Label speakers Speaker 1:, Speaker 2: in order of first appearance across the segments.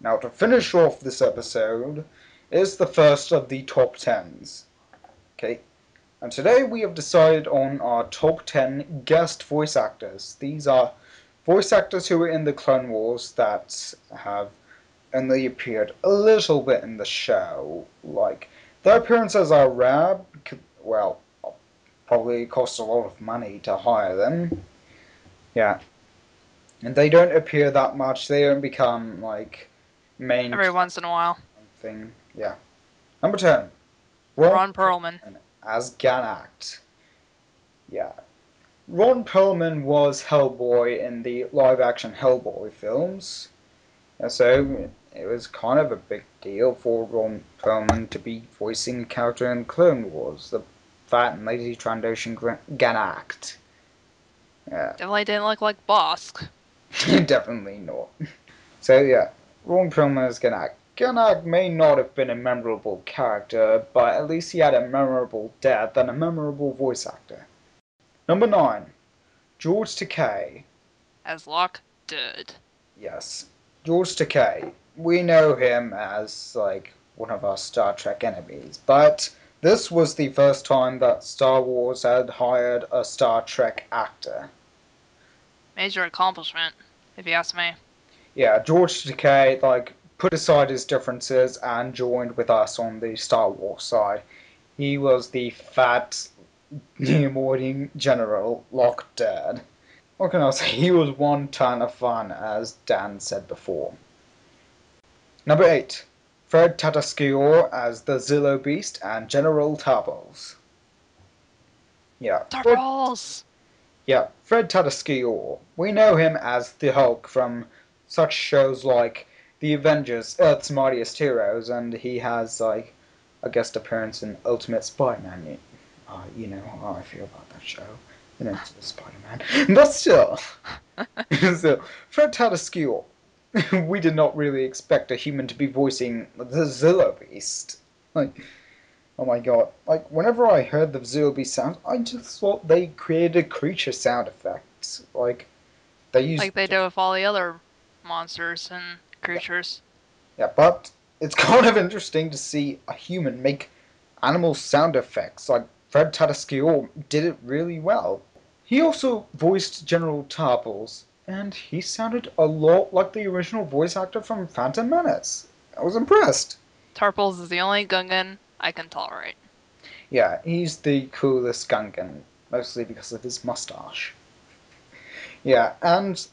Speaker 1: Now, to finish off this episode is the first of the top 10s. Okay, and today we have decided on our top 10 guest voice actors. These are voice actors who were in the Clone Wars that have only appeared a little bit in the show. Like, their appearances are rare, well, probably cost a lot of money to hire them. Yeah, and they don't appear that much. They don't become, like, main
Speaker 2: Every once in a while.
Speaker 1: thing. Yeah. Number 10.
Speaker 2: Ron Perlman.
Speaker 1: As Ganact. Yeah. Ron Perlman was Hellboy in the live-action Hellboy films. And so it was kind of a big deal for Ron Perlman to be voicing a character in Clone Wars, the fat and lazy Trandoshan Ganact. Yeah.
Speaker 2: Definitely didn't look like Bosk.
Speaker 1: Definitely not. So yeah, Ron Perlman as Ganact. Ganact may not have been a memorable character, but at least he had a memorable death and a memorable voice actor. Number 9. George Takei.
Speaker 2: As Locke did.
Speaker 1: Yes. George Takei. We know him as, like, one of our Star Trek enemies, but this was the first time that Star Wars had hired a Star Trek actor.
Speaker 2: Major accomplishment, if you ask me.
Speaker 1: Yeah, George Takei, like, put aside his differences and joined with us on the Star Wars side. He was the fat, avoiding General Locke Dad. What can I say? He was one ton of fun, as Dan said before. Number 8. Fred Tatasciore as the Zillo Beast and General Tarbos. Yeah.
Speaker 2: Tarbos!
Speaker 1: Fred Tatasciore. We know him as the Hulk from such shows like The Avengers, Earth's Mightiest Heroes, and he has, like, a guest appearance in Ultimate Spider-Man. You know how I feel about that show. You know, it's Spider-Man. But still. So, Fred Tatasciore. We did not really expect a human to be voicing the Zillo Beast. Like, oh my god. Like, whenever I heard the Zillo Beast sound, I just thought they created creature sound effects. Like, they used...
Speaker 2: Like they do with all the other monsters and creatures.
Speaker 1: Yeah, but it's kind of interesting to see a human make animal sound effects. Like, Fred Tatasciore did it really well. He also voiced General Tarbos, and he sounded a lot like the original voice actor from Phantom Menace. I was impressed.
Speaker 2: Tarpals is the only Gungan I can tolerate.
Speaker 1: Yeah, he's the coolest Gungan, mostly because of his mustache. Yeah, and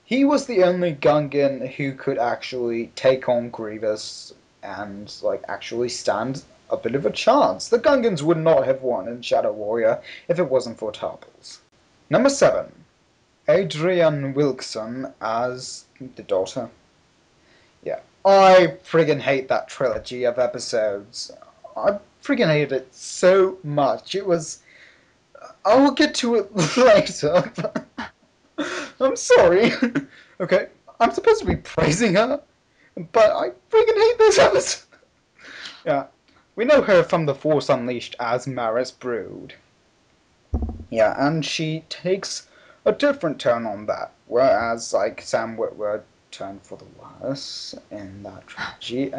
Speaker 1: he was the only Gungan who could actually take on Grievous and, like, actually stand a bit of a chance. The Gungans would not have won in Shadow Warrior if it wasn't for Tarpals. Number 7. Adrian Wilson as the daughter. Yeah, I friggin' hate that trilogy of episodes. I friggin' hate it so much. It was... I will get to it later. I'm sorry. Okay, I'm supposed to be praising her, but I friggin' hate this episode. Yeah, we know her from The Force Unleashed as Maris Brood. Yeah, and she takes a different turn on that, whereas, like, Sam Witwer turned for the worse in that trilogy.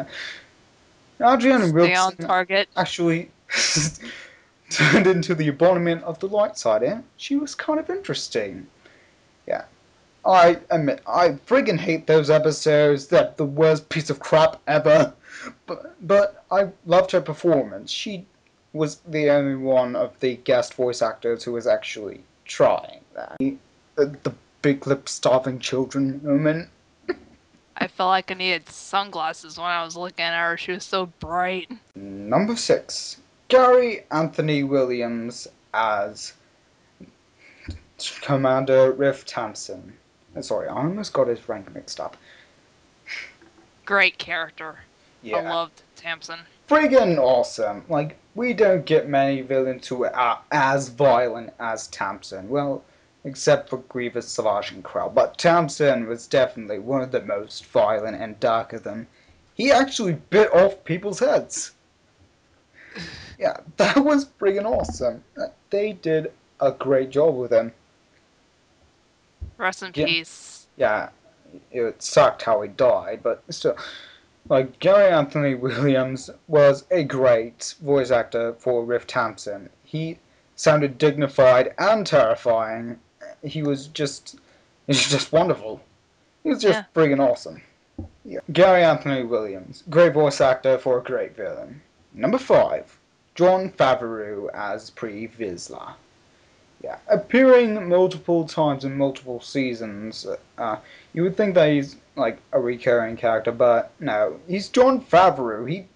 Speaker 1: Adrian Wilson
Speaker 2: target.
Speaker 1: actually turned into the embodiment of the light side, and she was kind of interesting. Yeah. I admit, I friggin' hate those episodes. They're the worst piece of crap ever. But I loved her performance. She was the only one of the guest voice actors who was actually trying that. The big lip starving children moment.
Speaker 2: I felt like I needed sunglasses when I was looking at her. She was so bright.
Speaker 1: Number 6. Gary Anthony Williams as Commander Riff Tamsin. Sorry, I almost got his rank mixed up.
Speaker 2: Great character.
Speaker 1: Yeah.
Speaker 2: I loved Tamsin.
Speaker 1: Friggin' awesome. Like, we don't get many villains who are as violent as Tamsin. Well, except for Grievous, Savage, and Krell. But Tamsin was definitely one of the most violent and dark of them. He actually bit off people's heads. Yeah, that was friggin' awesome. They did a great job with him.
Speaker 2: Rest in peace.
Speaker 1: Yeah, it sucked how he died, but still. Like, Gary Anthony Williams was a great voice actor for Riff Thompson. He sounded dignified and terrifying. He was just, he's just wonderful. He was just
Speaker 2: Yeah.
Speaker 1: friggin' awesome. Yeah. Gary Anthony Williams, great voice actor for a great villain. Number 5, Jon Favreau as Pre Vizsla. Yeah, appearing multiple times in multiple seasons. You would think that he's like a recurring character, but no, he's Jon Favreau.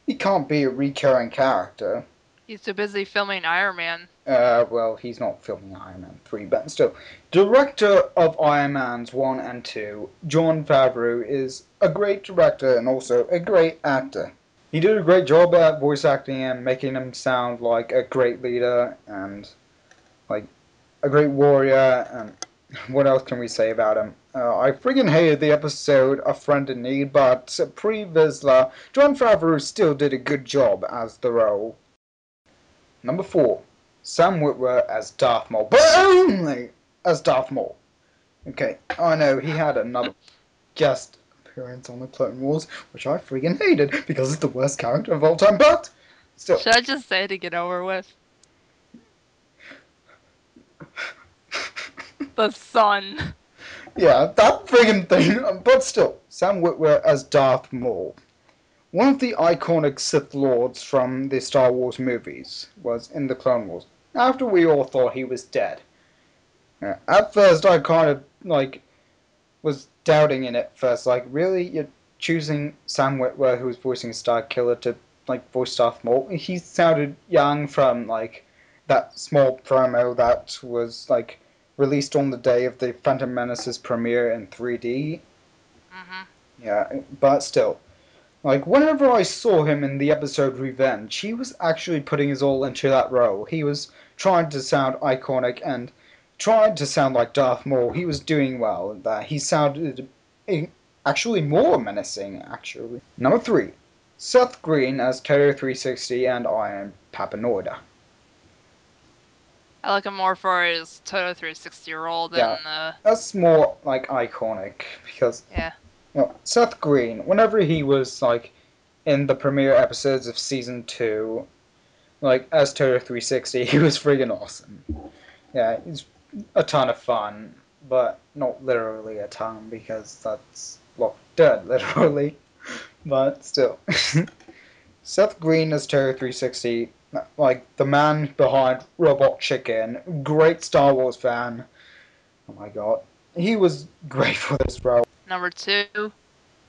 Speaker 1: He can't be a recurring character.
Speaker 2: He's too busy filming Iron Man.
Speaker 1: Well, he's not filming Iron Man 3, but still. Director of Iron Man's 1 and 2, Jon Favreau is a great director and also a great actor. He did a great job at voice acting and making him sound like a great leader and like a great warrior. And what else can we say about him? I friggin' hated the episode A Friend in Need, but Pre Vizsla, Jon Favreau still did a good job as the role. Number 4, Sam Witwer as Darth Maul, but only as Darth Maul. Okay, I know he had another guest appearance on the Clone Wars, which I friggin' hated because it's the worst character of all time, but still.
Speaker 2: Should I just say to get over with? The sun.
Speaker 1: Yeah, that friggin' thing, but still. Sam Witwer as Darth Maul. One of the iconic Sith Lords from the Star Wars movies was in the Clone Wars, after we all thought he was dead. At first I kind of, was doubting in it first, really? You're choosing Sam Witwer, who was voicing Star Killer, to, voice Darth Maul? He sounded young from, that small promo that was, released on the day of the Phantom Menace's premiere in 3D. Yeah, but still. Whenever I saw him in the episode Revenge, he was actually putting his all into that role. He was trying to sound iconic and trying to sound like Darth Maul. He was doing well in that. He sounded actually more menacing, actually. Number 3, Seth Green as Toto 360 and Iron Papanoida.
Speaker 2: I like him more for his Toto 360 role than
Speaker 1: that's more iconic because
Speaker 2: yeah.
Speaker 1: Seth Green, whenever he was in the premiere episodes of season 2, as Toto 360, he was friggin' awesome. Yeah, he's a ton of fun, but not literally a ton because that's dead literally, but still. Seth Green as Toto 360, the man behind Robot Chicken, great Star Wars fan. Oh my god, he was great for this role.
Speaker 2: Number 2,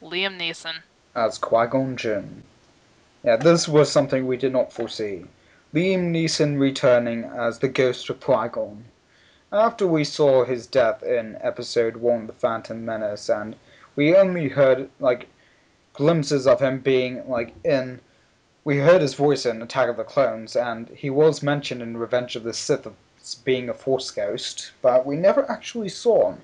Speaker 2: Liam Neeson
Speaker 1: as Qui-Gon Jinn. Yeah, this was something we did not foresee. Liam Neeson returning as the ghost of Qui-Gon. After we saw his death in Episode 1, The Phantom Menace, and we only heard, glimpses of him being, in... We heard his voice in Attack of the Clones, and he was mentioned in Revenge of the Sith as being a Force ghost, but we never actually saw him.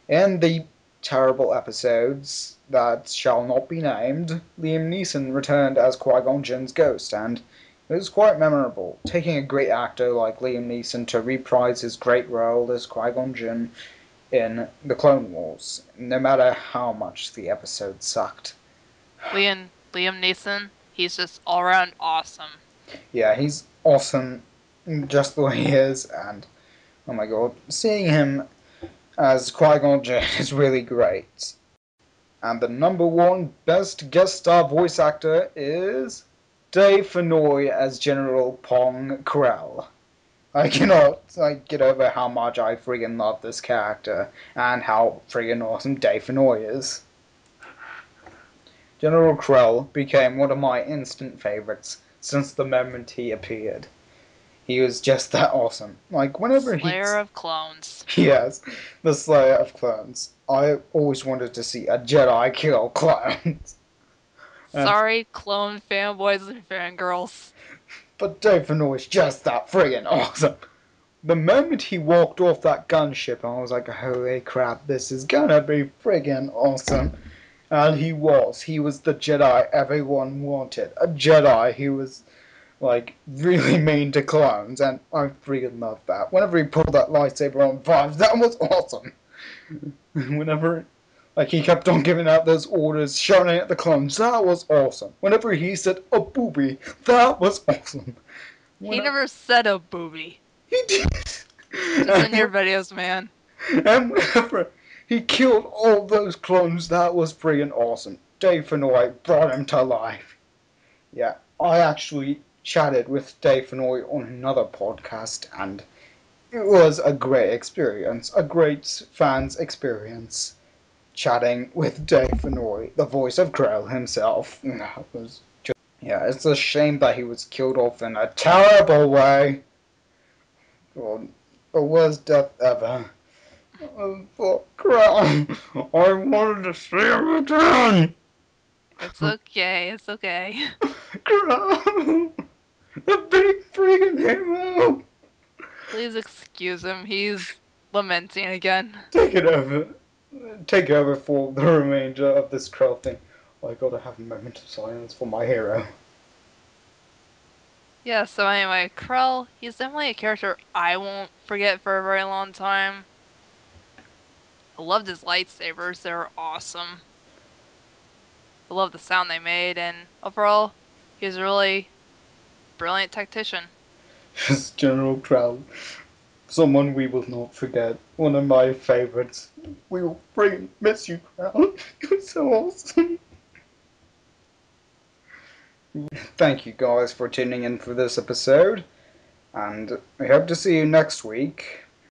Speaker 1: In the terrible episodes that shall not be named, Liam Neeson returned as Qui-Gon Jinn's ghost, and it was quite memorable, taking a great actor like Liam Neeson to reprise his great role as Qui-Gon Jinn in the Clone Wars, no matter how much the episode sucked.
Speaker 2: Liam Neeson, he's just all-around awesome.
Speaker 1: Yeah, he's awesome just the way he is, and oh my god, seeing him as Qui-Gon Jinn is really great. And the number 1 best guest star voice actor is Dave Fennoy as General Pong Krell. I cannot get over how much I friggin' love this character and how friggin' awesome Dave Fennoy is. General Krell became one of my instant favorites since the moment he appeared. He was just that awesome. Whenever
Speaker 2: Slayer of Clones.
Speaker 1: Yes, the Slayer of Clones. I always wanted to see a Jedi kill clones.
Speaker 2: Sorry, clone fanboys and fangirls.
Speaker 1: But Dave Fennoy's just that friggin' awesome. The moment he walked off that gunship, I was like, holy crap, this is gonna be friggin' awesome. And he was. He was the Jedi everyone wanted. A Jedi who was, really mean to clones, and I friggin' loved that. Whenever he pulled that lightsaber on 5, that was awesome. Whenever, Like, he kept on giving out those orders, shouting at the clones. That was awesome. Whenever he said a booby, that was awesome.
Speaker 2: He
Speaker 1: Whenever
Speaker 2: never said a booby.
Speaker 1: he did.
Speaker 2: Just in your videos, man.
Speaker 1: And whenever he killed all those clones, that was friggin' awesome. Dave Fennoy brought him to life. Yeah, I actually chatted with Dave Fennoy on another podcast, and it was a great experience, a great fan's experience, chatting with Dave Fennoy, the voice of Krell himself. That was just, yeah, it's a shame that he was killed off in a terrible way. Well, the worst death ever. For Krell, I wanted to see him return.
Speaker 2: It's okay, it's okay.
Speaker 1: Krell, the big freaking hero.
Speaker 2: Please excuse him, he's lamenting again.
Speaker 1: Take it over. Take over for the remainder of this Krell thing. I gotta have a moment of silence for my hero.
Speaker 2: Yeah, so anyway, Krell, he's definitely a character I won't forget for a very long time. I loved his lightsabers, they were awesome. I love the sound they made, and overall, he was a really brilliant tactician.
Speaker 1: Just General Krell. Someone we will not forget. One of my favorites. We will freaking miss you, Krell. You're so awesome. Thank you guys for tuning in for this episode, and I hope to see you next week.